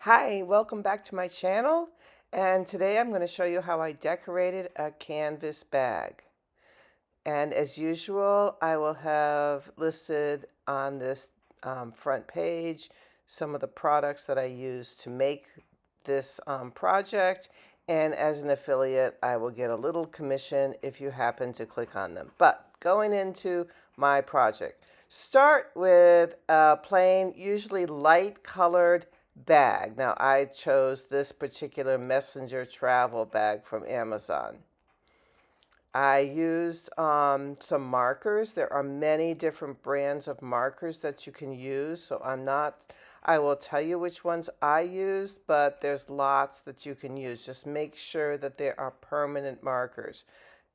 Hi, welcome back to my channel, and today I'm going to show you how I decorated a canvas bag. And as usual, I will have listed on this front page some of the products that I used to make this project, and as an affiliate I will get a little commission if you happen to click on them. But going into my project, start with a plain, usually light colored bag. Now I chose this particular messenger travel bag from Amazon. I used some markers. There are many different brands of markers that you can use, so I will tell you which ones I used, but there's lots that you can use. Just make sure that they are permanent markers.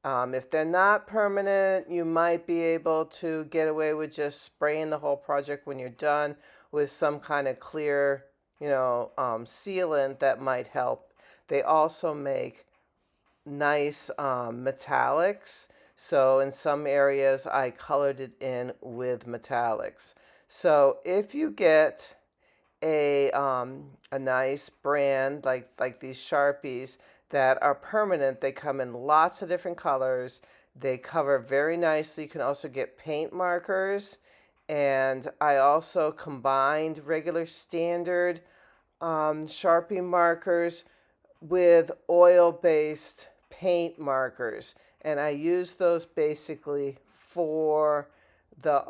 If they're not permanent, you might be able to get away with just spraying the whole project when you're done with some kind of clear, sealant that might help. They also make nice metallics. So in some areas I colored it in with metallics. So if you get a nice brand like these Sharpies that are permanent, they come in lots of different colors. They cover very nicely. You can also get paint markers. And I also combined regular standard Sharpie markers with oil-based paint markers, and I use those basically for the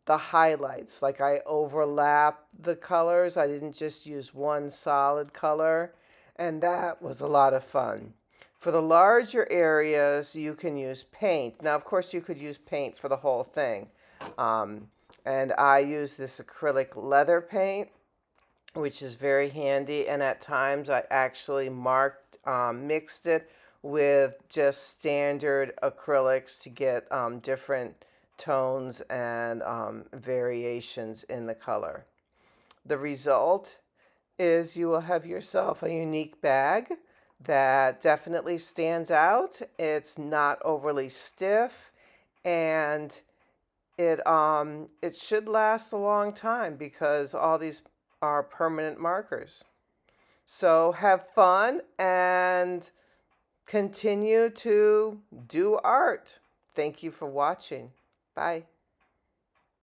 highlights. Like I overlap the colors. I didn't just use one solid color, and that was a lot of fun. For the larger areas, you can use paint. Now, of course, you could use paint for the whole thing. Um, and I use this acrylic leather paint, which is very handy. And at times I actually mixed it with just standard acrylics to get different tones and variations in the color. The result is you will have yourself a unique bag that definitely stands out. It's not overly stiff, and it should last a long time because all these are permanent markers. So have fun and continue to do art. Thank you for watching. Bye.